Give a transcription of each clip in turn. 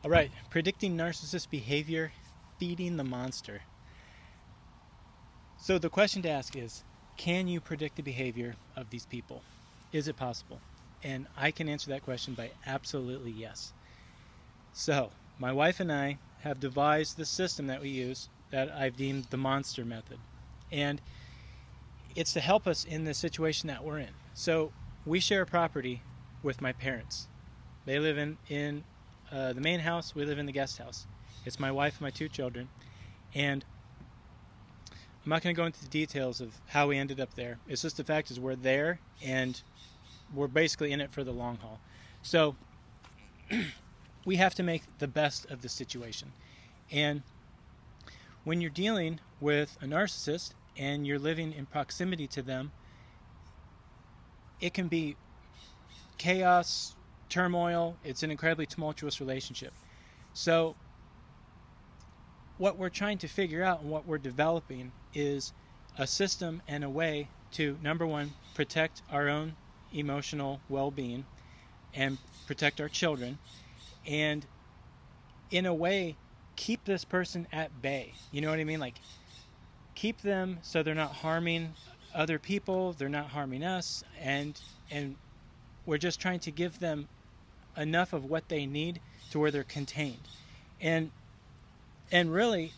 All right, predicting narcissist behavior, feeding the monster. So the question to ask is, can you predict the behavior of these people? Is it possible? And I can answer that question by absolutely yes. So my wife and I have devised the system that we use that I've deemed the monster method. And it's to help us in the situation that we're in. So we share a property with my parents. They live in the main house. We live in the guest house. It's my wife and my two children. And I'm not going to go into the details of how we ended up there. It's just the fact is we're there and we're basically in it for the long haul. So we have to make the best of the situation. And when you're dealing with a narcissist and you're living in proximity to them, it can be chaos, turmoil. It's an incredibly tumultuous relationship. So what we're trying to figure out and what we're developing is a system and a way to, number one, protect our own emotional well-being and protect our children, and in a way keep this person at bay. You know what I mean? Like, keep them so they're not harming other people, they're not harming us, and we're just trying to give them enough of what they need to where they're contained. And really,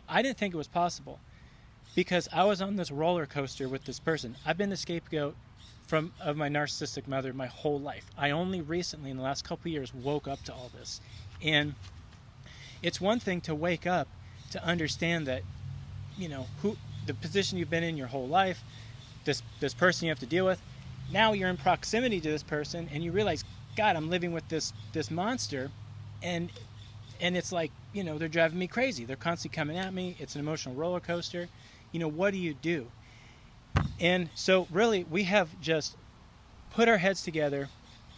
I didn't think it was possible because I was on this roller coaster with this person. I've been the scapegoat of my narcissistic mother my whole life. I only recently, in the last couple of years, woke up to all this. And it's one thing to wake up to understand that, who the position you've been in your whole life, this person you have to deal with. Now you're in proximity to this person and you realize, God, I'm living with this monster, and it's like, they're driving me crazy. They're constantly coming at me. It's an emotional roller coaster. What do you do? And so really we have just put our heads together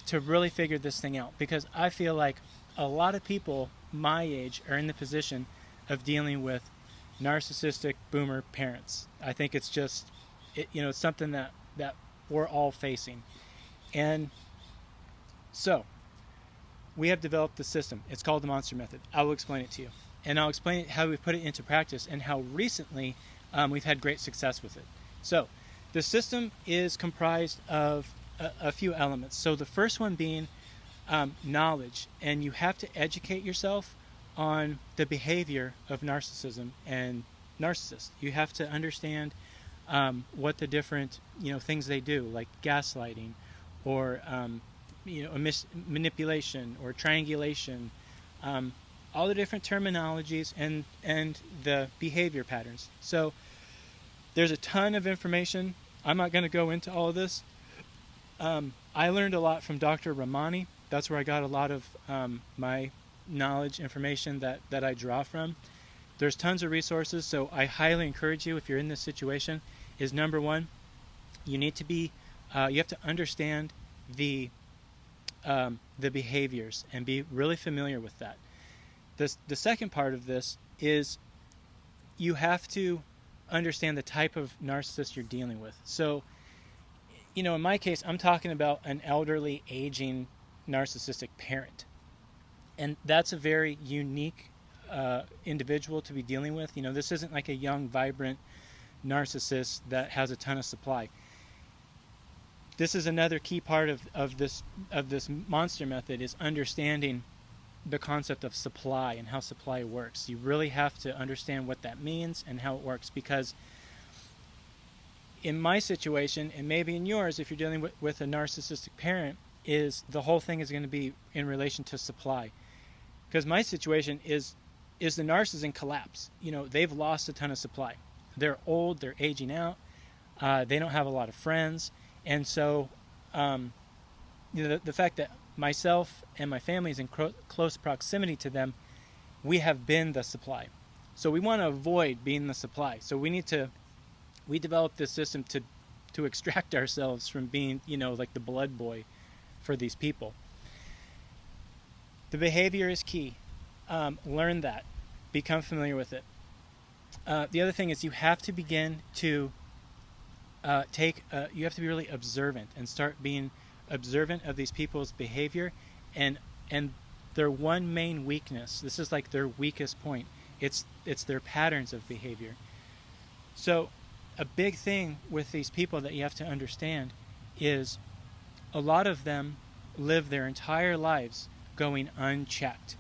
to really figure this thing out, because I feel like a lot of people my age are in the position of dealing with narcissistic boomer parents. I think it's just, it's something that we're all facing. And so we have developed the system. It's called the monster method. I will explain it to you. And I'll explain how we put it into practice and how recently we've had great success with it. So the system is comprised of a few elements. So the first one being knowledge. And you have to educate yourself on the behavior of narcissism and narcissists. You have to understand what the different things they do, like gaslighting or manipulation or triangulation, all the different terminologies and the behavior patterns. So there's a ton of information. I'm not going to go into all of this. I learned a lot from Dr. Ramani. That's where I got a lot of my knowledge, information that I draw from. There's tons of resources, so I highly encourage you, if you're in this situation, is number one, you need to be, you have to understand the behaviors and be really familiar with that. The second part of this is you have to understand the type of narcissist you're dealing with. So, in my case, I'm talking about an elderly, aging, narcissistic parent. And that's a very unique individual to be dealing with. This isn't like a young, vibrant narcissist that has a ton of supply. This is another key part of this monster method, is understanding the concept of supply and how supply works. You really have to understand what that means and how it works, because in my situation, and maybe in yours, if you're dealing with a narcissistic parent, is the whole thing is going to be in relation to supply. Because my situation is the narcissist in collapse. They've lost a ton of supply. They're old, they're aging out, they don't have a lot of friends, and so the fact that myself and my family is in close proximity to them, we have been the supply. So we want to avoid being the supply. So we developed this system to extract ourselves from being, like the blood boy for these people. The behavior is key. Learn that. Become familiar with it. The other thing is you have to begin to you have to be really observant and start being observant of these people's behavior and their one main weakness. This is like their weakest point. It's their patterns of behavior. So a big thing with these people that you have to understand is a lot of them live their entire lives going unchecked.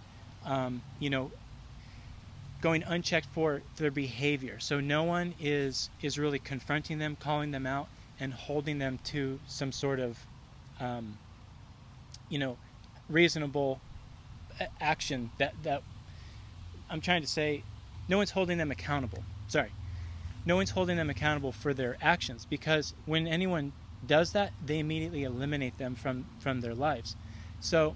Going unchecked for their behavior. So no one is really confronting them, calling them out, and holding them to some sort of, reasonable action that I'm trying to say. No one's holding them accountable. Sorry. No one's holding them accountable for their actions, because when anyone does that, they immediately eliminate them from their lives. So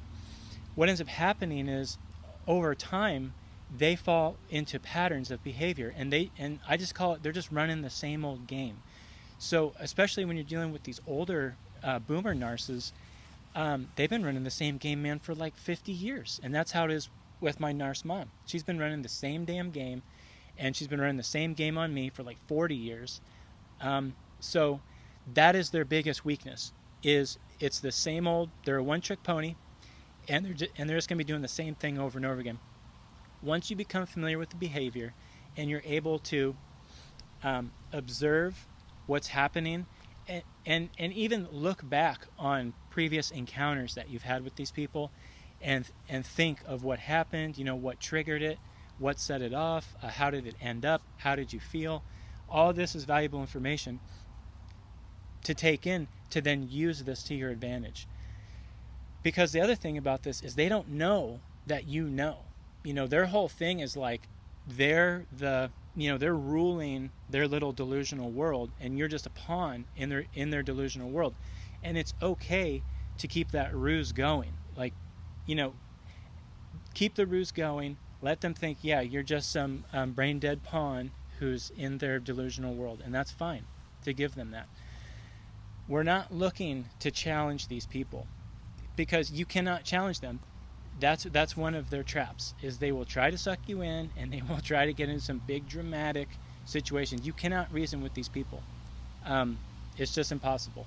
what ends up happening is, over time, they fall into patterns of behavior, and I just call it, they're just running the same old game. So especially when you're dealing with these older boomer narcissists, they've been running the same game, man, for like 50 years. And that's how it is with my narc mom. She's been running the same damn game, and she's been running the same game on me for like 40 years. So that is their biggest weakness, is it's the same old, they're a one-trick pony, and they're just going to be doing the same thing over and over again. Once you become familiar with the behavior and you're able to observe what's happening and even look back on previous encounters that you've had with these people and think of what happened, what triggered it, what set it off, how did it end up, how did you feel. All this is valuable information to take in to then use this to your advantage. Because the other thing about this is they don't know that you know. Their whole thing is like they're ruling their little delusional world, and you're just a pawn in their delusional world. And it's okay to keep that ruse going. Like, keep the ruse going. Let them think, yeah, you're just some brain dead pawn who's in their delusional world, and that's fine to give them that. We're not looking to challenge these people, because you cannot challenge them. That's one of their traps, is they will try to suck you in, and they will try to get into some big dramatic situations. You cannot reason with these people. It's just impossible.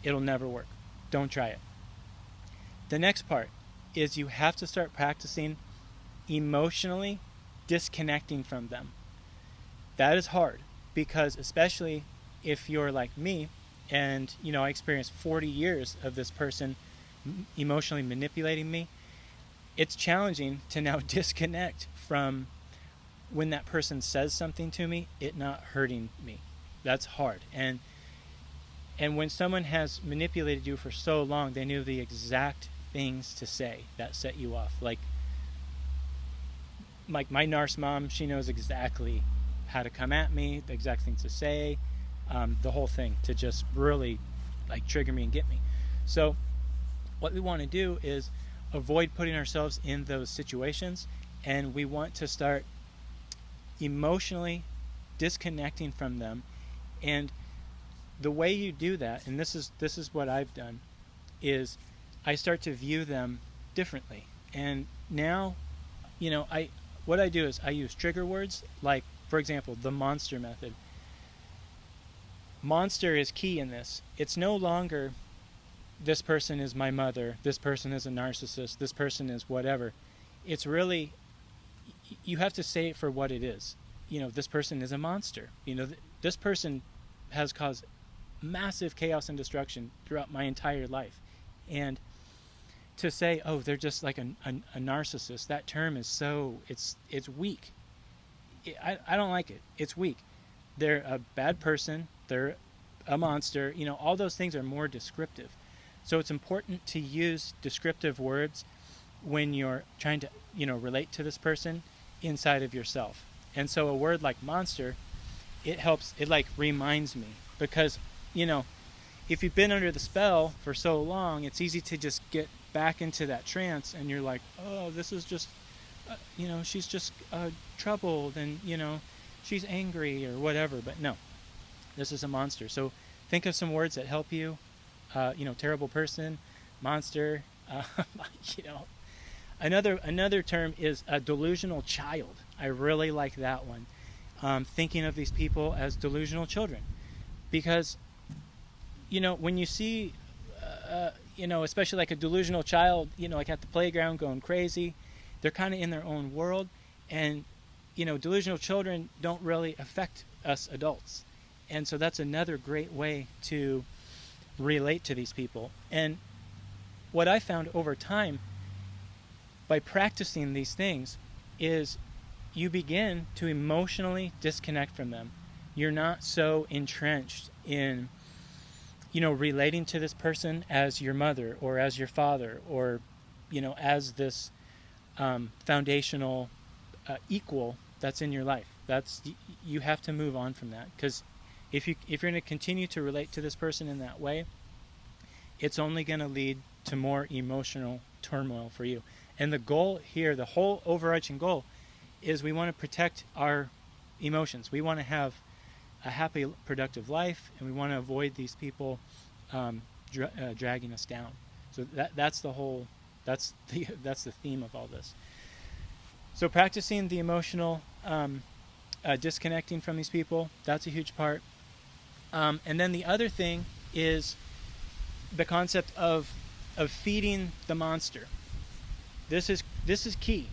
It'll never work. Don't try it. The next part is you have to start practicing emotionally disconnecting from them. That is hard, because especially if you're like me, and I experienced 40 years of this person emotionally manipulating me, it's challenging to now disconnect from when that person says something to me, it not hurting me. That's hard. And when someone has manipulated you for so long, they knew the exact things to say that set you off. Like my narc mom, she knows exactly how to come at me, the exact things to say, the whole thing, to just really like trigger me and get me. So what we want to do is avoid putting ourselves in those situations, and we want to start emotionally disconnecting from them. And the way you do that, and this is what I've done, is I start to view them differently. And now, what I do is I use trigger words, like, for example, the monster method. Monster is key in this. It's no longer, this person is my mother, this person is a narcissist, this person is whatever. It's really, you have to say it for what it is. This person is a monster. This person has caused massive chaos and destruction throughout my entire life. And to say, oh, they're just like a narcissist, that term is so, it's weak. I don't like it. It's weak. They're a bad person, they're a monster, all those things are more descriptive. So it's important to use descriptive words when you're trying to, relate to this person inside of yourself. And so a word like monster, it helps, it like reminds me, because, if you've been under the spell for so long, it's easy to just get back into that trance, and you're like, oh, this is just, she's just troubled, and, she's angry or whatever. But no, this is a monster. So think of some words that help you. Terrible person, monster. Another term is a delusional child. I really like that one. Thinking of these people as delusional children, because when you see especially like a delusional child, like at the playground going crazy. They're kind of in their own world, and delusional children don't really affect us adults. And so that's another great way to relate to these people. And what I found over time by practicing these things is you begin to emotionally disconnect from them. You're not so entrenched in relating to this person as your mother or as your father, or as this foundational equal that's in your life. You have to move on from that, because if you're going to continue to relate to this person in that way, it's only going to lead to more emotional turmoil for you. And the goal here, the whole overarching goal, is we want to protect our emotions. We want to have a happy, productive life, and we want to avoid these people dragging us down. So that's the theme of all this. So practicing the emotional disconnecting from these people, that's a huge part. And then the other thing is the concept of feeding the monster. This is key.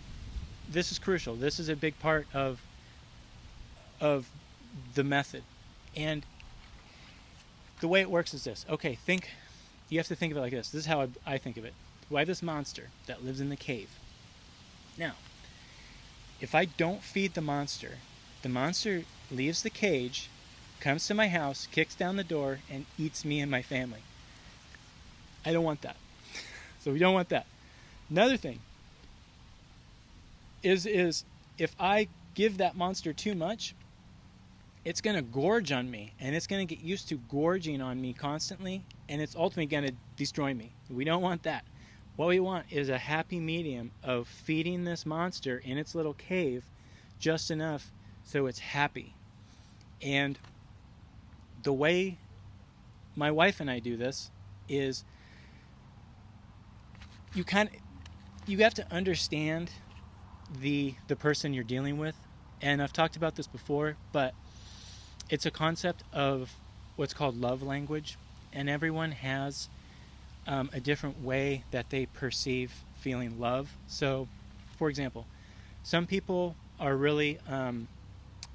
This is crucial. This is a big part of the method. And the way it works is this. Okay, you have to think of it like this. This is how I think of it. We have this monster that lives in the cave. Now, if I don't feed the monster leaves the cage, comes to my house, kicks down the door, and eats me and my family. I don't want that. So we don't want that. Another thing is if I give that monster too much, it's going to gorge on me, and it's going to get used to gorging on me constantly, and it's ultimately going to destroy me. We don't want that. What we want is a happy medium of feeding this monster in its little cave just enough so it's happy. And the way my wife and I do this is you have to understand the person you're dealing with. And I've talked about this before, but it's a concept of what's called love language, and everyone has a different way that they perceive feeling love. So, for example, some people are really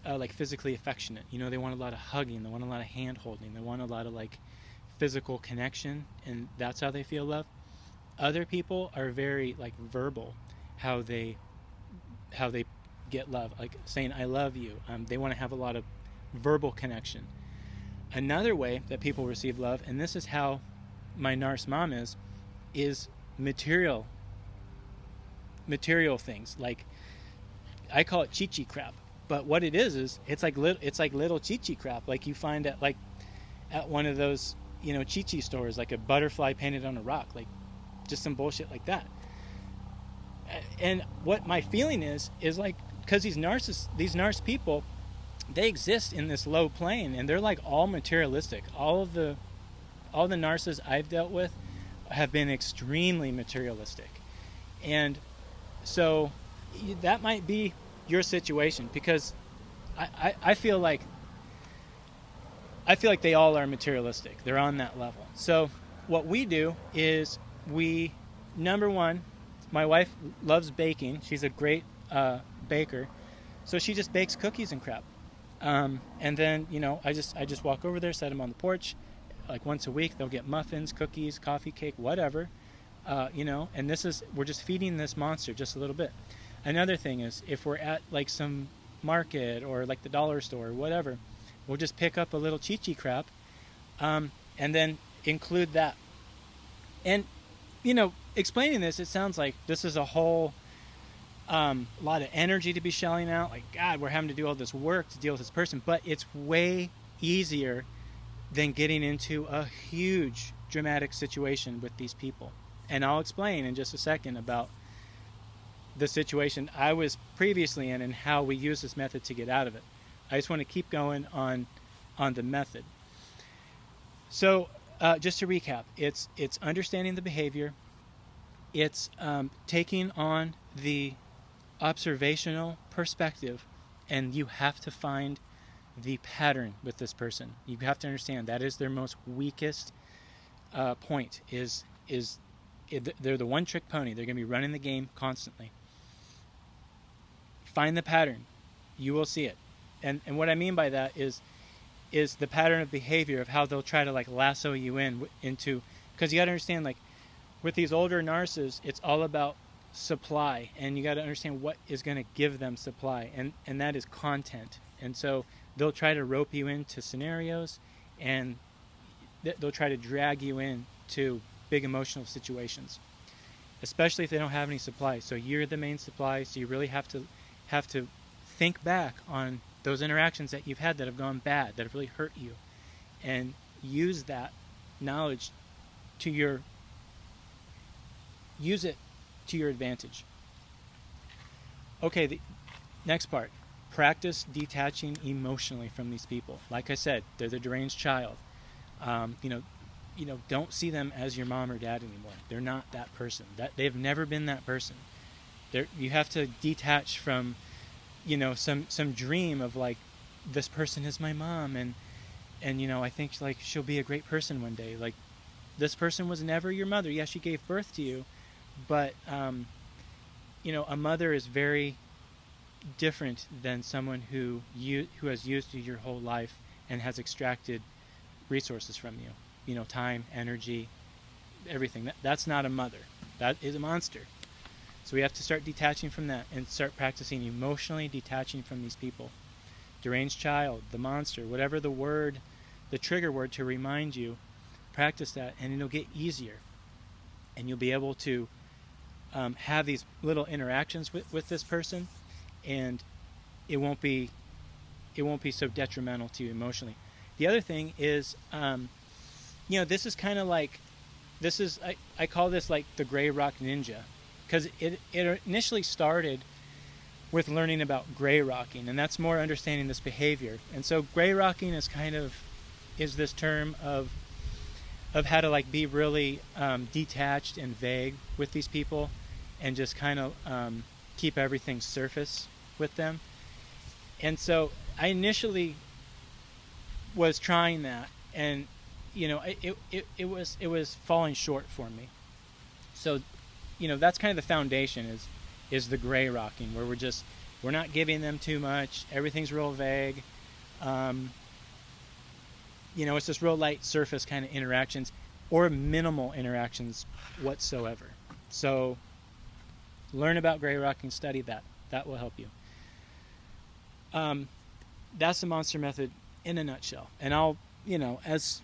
like physically affectionate. They want a lot of hugging, they want a lot of hand holding, they want a lot of like physical connection, and that's how they feel love. Other people are very like verbal, how they get love, like saying I love you. They want to have a lot of verbal connection. Another way that people receive love, and this is how my Narc mom is material things. Like, I call it chi-chi crap, but what it is it's like little chi-chi crap, like you find at one of those chi-chi stores, like a butterfly painted on a rock, like just some bullshit like that. And what my feeling is like, because these narc people, they exist in this low plane, and they're like all materialistic. All the narcissists I've dealt with have been extremely materialistic. And so that might be your situation, because I feel like they all are materialistic. They're on that level. So what we do is number one, my wife loves baking. She's a great baker. So she just bakes cookies and crap. And then, I just walk over there, set them on the porch. Like once a week, they'll get muffins, cookies, coffee, cake, whatever. And we're just feeding this monster just a little bit. Another thing is, if we're at like some market or like the dollar store or whatever, we'll just pick up a little chi-chi crap, and then include that. And, explaining this, it sounds like this is a whole lot of energy to be shelling out. Like, God, we're having to do all this work to deal with this person. But it's way easier than getting into a huge dramatic situation with these people. And I'll explain in just a second about the situation I was previously in and how we use this method to get out of it. I just want to keep going on the method. So just to recap, it's understanding the behavior. It's taking on the observational perspective, and you have to find the pattern with this person. You have to understand that is their most weakest point, is they're the one-trick pony. They're going to be running the game constantly. Find the pattern. You will see it. And what I mean by that is the pattern of behavior of how they'll try to like lasso you into, because you got to understand, like with these older narcissists, it's all about supply, and you got to understand what is going to give them supply, and that is content. And so they'll try to rope you into scenarios, and they'll try to drag you into big emotional situations, especially if they don't have any supply. So you're the main supply, so you really have to think back on those interactions that you've had that have gone bad, that have really hurt you, and use that knowledge use it to your advantage. Okay, the next part. Practice detaching emotionally from these people. Like I said, they're the deranged child. Don't see them as your mom or dad anymore. They're not that person. They've never been that person. You have to detach from, some dream of like, this person is my mom, and I think like she'll be a great person one day. Like, this person was never your mother. Yes, she gave birth to you, but a mother is very different than someone who has used you your whole life and has extracted resources from you. Time, energy, everything. That's not a mother. That is a monster. So we have to start detaching from that and start practicing emotionally detaching from these people. Deranged child, the monster, whatever the trigger word to remind you, practice that, and it'll get easier. And you'll be able to have these little interactions with this person, and it won't be so detrimental to you emotionally. The other thing is, this is kind of like, I call this like the gray rock ninja, because it initially started with learning about gray rocking, and that's more understanding this behavior. And so gray rocking is this term of how to like be really detached and vague with these people, and just kind of keep everything surface with them. And so I initially was trying that, and it was falling short for me. So that's kind of the foundation is the gray rocking, where we're not giving them too much, everything's real vague. It's just real light surface kind of interactions, or minimal interactions whatsoever. So learn about gray rocking, study that. That will help you. That's the monster method in a nutshell. And I'll, as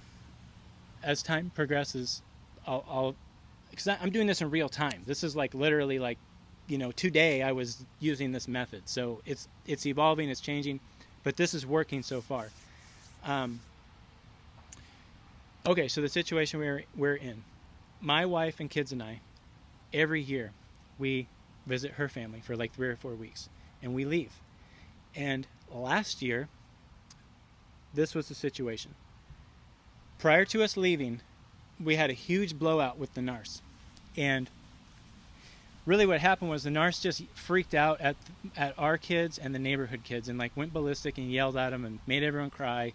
time progresses, because I'm doing this in real time. This is like literally like, today I was using this method. So it's evolving, it's changing, but this is working so far. Okay, so the situation we're in. My wife and kids and I, every year, we visit her family for like 3 or 4 weeks, and we leave. And last year, this was the situation. Prior to us leaving, we had a huge blowout with the Narc. And really what happened was the Narc just freaked out at our kids and the neighborhood kids, and like went ballistic and yelled at them and made everyone cry,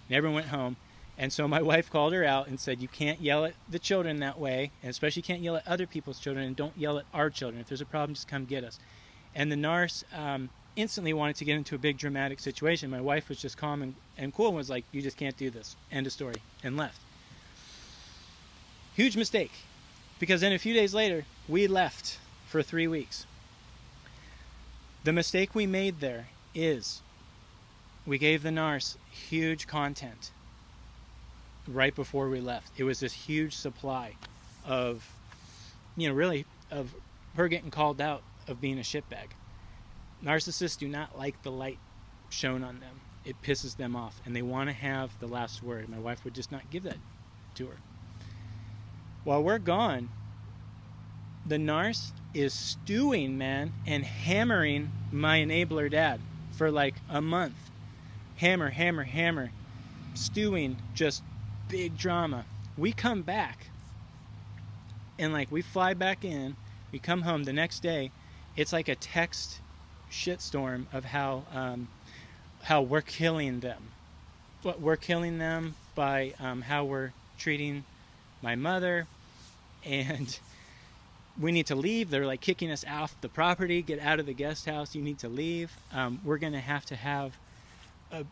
and everyone went home. And so my wife called her out and said, you can't yell at the children that way, and especially you can't yell at other people's children, and don't yell at our children. If there's a problem, just come get us. And the Narc instantly wanted to get into a big dramatic situation. My wife was just calm and cool and was like, you just can't do this. End of story. And left. Huge mistake. Because then a few days later, we left for 3 weeks. The mistake we made there is we gave the Narc huge content right before we left. It was this huge supply of, really of her getting called out of being a shitbag. Narcissists do not like the light shown on them. It pisses them off, and they want to have the last word. My wife would just not give that to her. While we're gone, the Narc is stewing, man, and hammering my enabler dad for like a month. Hammer, hammer, hammer. Stewing, just big drama. We come back, and like we fly back in, we come home the next day. It's like a text shitstorm of how we're killing them. We're killing them by how we're treating my mother, and we need to leave. They're like kicking us off the property. Get out of the guest house. You need to leave. We're going to have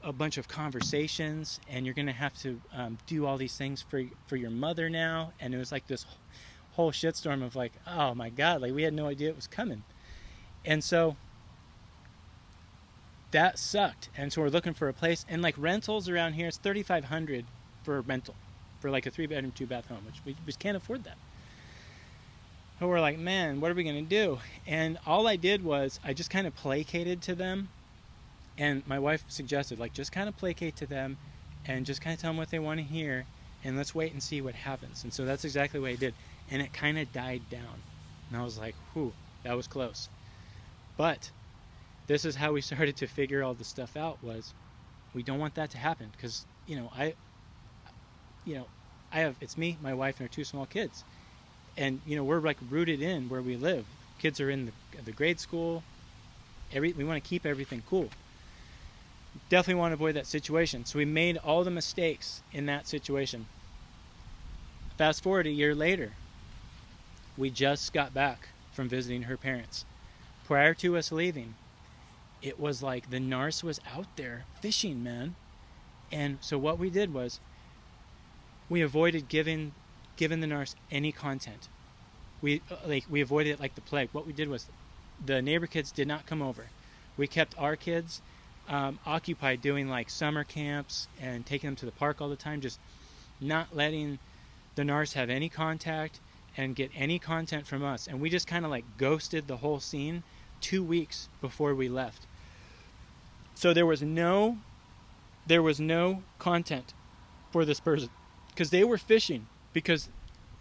a bunch of conversations, and you're going to have to do all these things for your mother now. And it was like this whole shitstorm of like, oh my God, like we had no idea it was coming. And so that sucked. And so we're looking for a place, and like rentals around here, it's $3,500 for a rental for like a 3-bedroom, 2-bath home, which we just can't afford that. So we're like, man, what are we going to do? And all I did was I just kind of placated to them. And my wife suggested, like, just kind of placate to them and just kind of tell them what they want to hear, and let's wait and see what happens. And so that's exactly what I did. And it kind of died down. And I was like, whew, that was close. But this is how we started to figure all this stuff out, was we don't want that to happen. Because, it's me, my wife, and our 2 small kids. And, we're like rooted in where we live. Kids are in the grade school. We want to keep everything cool. Definitely want to avoid that situation. So we made all the mistakes in that situation. Fast forward a year later, we just got back from visiting her parents. Prior to us leaving, it was like the Narc was out there fishing, man. And so what we did was we avoided giving the Narc any content. We avoided it like the plague. What we did was the neighbor kids did not come over. We kept our kids occupied doing like summer camps and taking them to the park all the time, just not letting the Narcs have any contact and get any content from us. And we just kind of like ghosted the whole scene 2 weeks before we left. So there was no content for this person, because they were fishing, because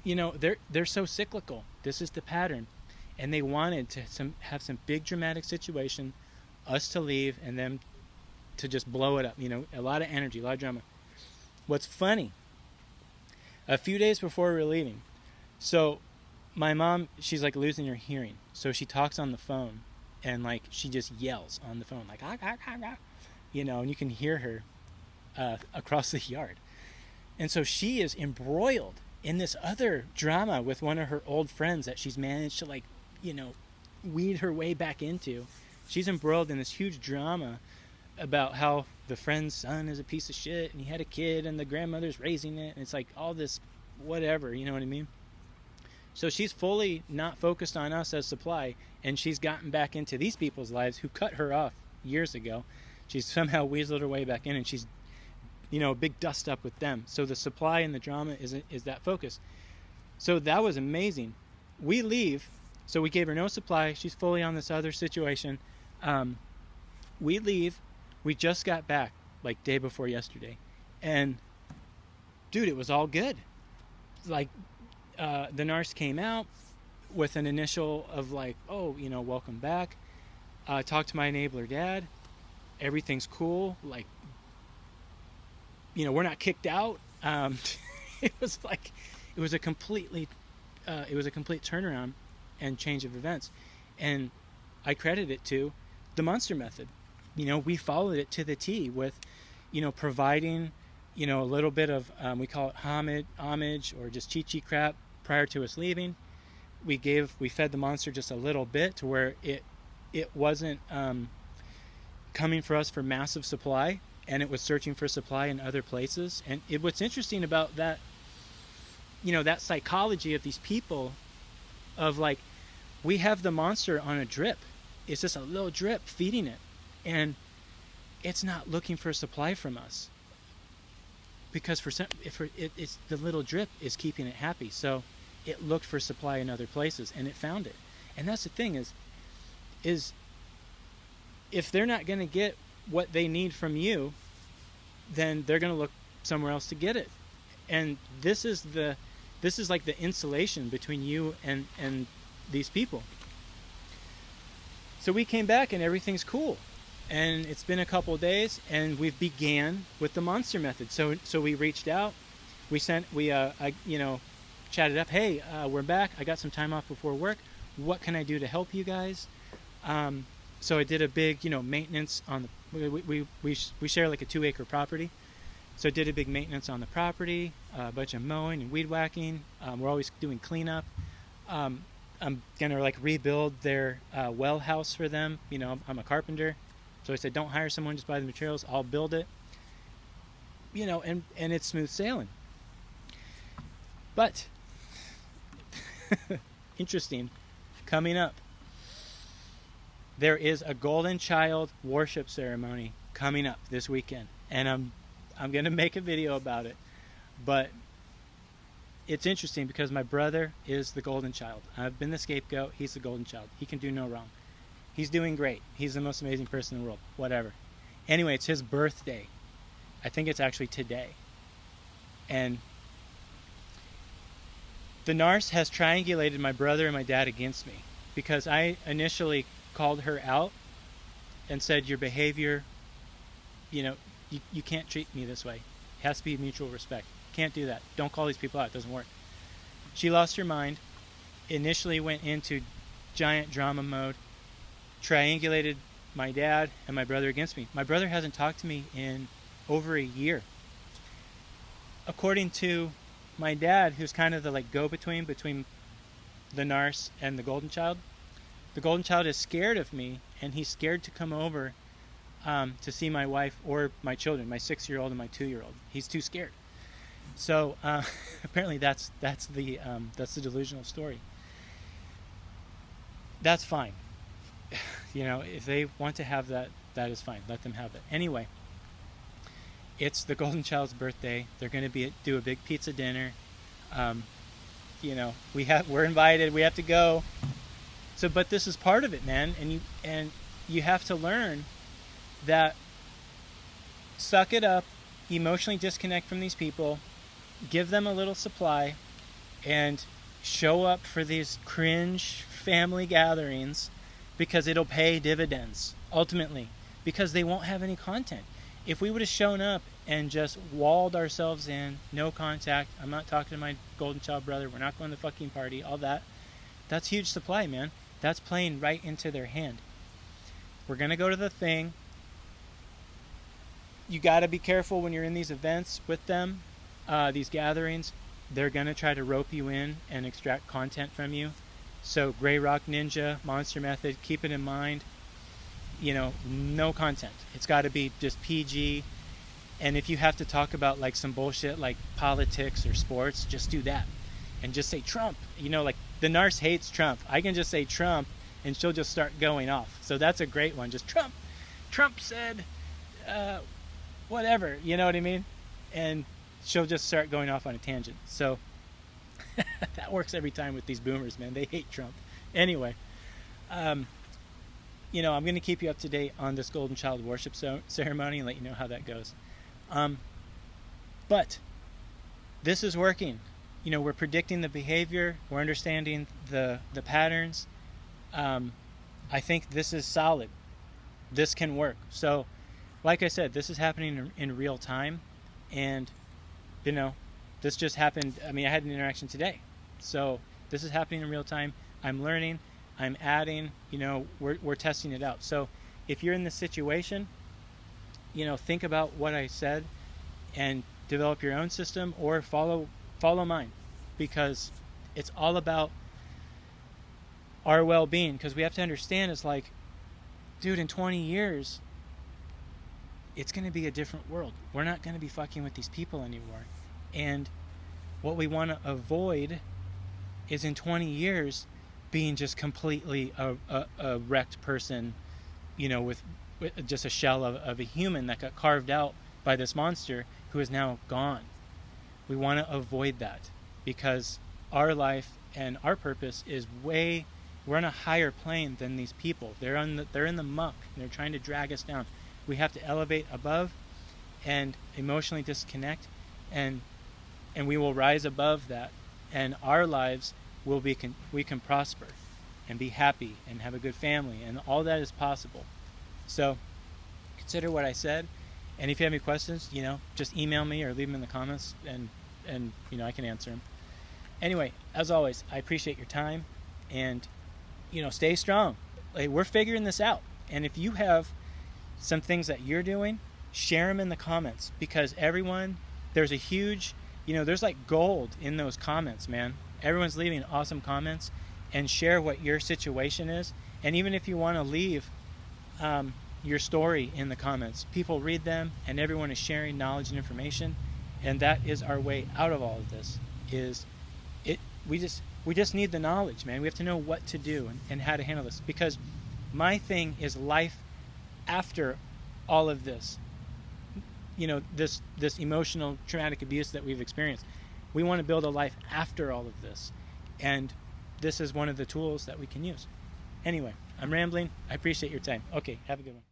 they're so cyclical. This is the pattern, and they wanted to have some big dramatic situation, us to leave and them to just blow it up. A lot of energy, a lot of drama. What's funny, a few days before we were leaving, so my mom, she's like losing her hearing, so she talks on the phone, and like she just yells on the phone, like ah, ah, ah, ah, and you can hear her across the yard. And so she is embroiled in this other drama with one of her old friends that she's managed to weed her way back into. She's embroiled in this huge drama about how the friend's son is a piece of shit and he had a kid and the grandmother's raising it, and it's like all this whatever, you know what I mean? So she's fully not focused on us as supply, and she's gotten back into these people's lives who cut her off years ago. She's somehow weaseled her way back in, and she's a big dust up with them. So the supply and the drama is that focus. So that was amazing. We leave, so we gave her no supply. She's fully on this other situation. We leave. We just got back, like day before yesterday. And, dude, it was all good. Like, the Narc came out with an initial of like, oh, welcome back. Talked to my enabler dad. Everything's cool. Like, we're not kicked out. It was a complete turnaround and change of events. And I credit it to the monster method. We followed it to the T with, providing, a little bit of, we call it homage or just chi-chi crap prior to us leaving. We fed the monster just a little bit to where it wasn't coming for us for massive supply, and it was searching for supply in other places. And what's interesting about that, that psychology of these people of like, we have the monster on a drip. It's just a little drip feeding it. And it's not looking for supply from us. Because it's the little drip is keeping it happy. So it looked for supply in other places, and it found it. And that's the thing is if they're not going to get what they need from you, then they're going to look somewhere else to get it. And this is like the insulation between you and these people. So we came back and everything's cool. And it's been a couple of days, and we've began with the monster method. So we reached out, we chatted up. Hey, we're back. I got some time off before work. What can I do to help you guys? So I did a big, maintenance on the. We share like a 2-acre property, So did a big maintenance on the property, a bunch of mowing and weed whacking. We're always doing cleanup. I'm gonna like rebuild their well house for them. You know, I'm a carpenter, so I said don't hire someone, just buy the materials. I'll build it. You know, and it's smooth sailing. But interesting, coming up, there is a golden child worship ceremony coming up this weekend, and I'm gonna make a video about it. But it's interesting because my brother is the golden child. I've been the scapegoat. He's the golden child. He can do no wrong. He's doing great. He's the most amazing person in the world. Whatever. Anyway, it's his birthday. I think it's actually today. And the Narc has triangulated my brother and my dad against me because I initially called her out and said, your behavior, you know, you can't treat me this way. It has to be mutual respect. Can't do that. Don't call these people out. It doesn't work. She lost her mind, initially went into giant drama mode, triangulated my dad and my brother against me. My brother hasn't talked to me in over a year. According to my dad, who's kind of the like go-between between the Narc and the golden child, the golden child is scared of me, and he's scared to come over to see my wife or my children, my 6-year-old and my 2-year-old. He's too scared. So apparently that's the delusional story. That's fine. You know, if they want to have that, that is fine. Let them have it. Anyway, it's the golden child's birthday. They're going to do a big pizza dinner. You know, we're invited. We have to go. So, but this is part of it, man. And you have to learn that suck it up, emotionally disconnect from these people, give them a little supply, and show up for these cringe family gatherings because it'll pay dividends ultimately, because they won't have any content. If we would have shown up and just walled ourselves in, no contact, I'm not talking to my golden child brother, we're not going to the fucking party, all that, that's huge supply, man. That's playing right into their hand. We're going to go to the thing. You got to be careful when you're in these events with them, these gatherings. They're going to try to rope you in and extract content from you. So Grey Rock Ninja, Monster Method, keep it in mind. You know, no content. It's got to be just PG. And if you have to talk about like some bullshit like politics or sports, just do that. And just say Trump. You know, like the Narc hates Trump. I can just say Trump and she'll just start going off. So that's a great one. Just Trump. Trump said whatever. You know what I mean? And she'll just start going off on a tangent. So that works every time with these boomers, man. They hate Trump. Anyway, you know, I'm going to keep you up to date on this Golden Child worship ceremony and let you know how that goes. But this is working. You know, we're predicting the behavior. We're understanding the patterns. I think this is solid. This can work. So, like I said, this is happening in real time. And, you know, this just happened. I mean, I had an interaction today. So this is happening in real time. I'm learning. I'm adding. You know, we're testing it out. So if you're in this situation, you know, think about what I said and develop your own system or follow mine, because it's all about our well-being. Because we have to understand, it's like, dude, in 20 years, it's going to be a different world. We're not going to be fucking with these people anymore. And what we want to avoid is in 20 years being just completely a wrecked person, you know, with just a shell of a human that got carved out by this monster who is now gone. We want to avoid that, because our life and our purpose is we're on a higher plane than these people. They're in the muck and they're trying to drag us down. We have to elevate above and emotionally disconnect, and we will rise above that, and our lives will we can prosper and be happy and have a good family, and all that is possible. So consider what I said, and if you have any questions, you know, just email me or leave them in the comments, and you know, I can answer them. Anyway, as always, I appreciate your time, and you know, stay strong. Like, we're figuring this out, and if you have some things that you're doing, share them in the comments, because everyone, there's a huge, there's like gold in those comments, man. Everyone's leaving awesome comments, and share what your situation is. And even if you want to leave your story in the comments, people read them, and everyone is sharing knowledge and information. And that is our way out of all of this. We just need the knowledge, man. We have to know what to do and how to handle this. Because my thing is life after all of this. This emotional traumatic abuse that we've experienced. We want to build a life after all of this. And this is one of the tools that we can use. Anyway, I'm rambling. I appreciate your time. Okay, have a good one.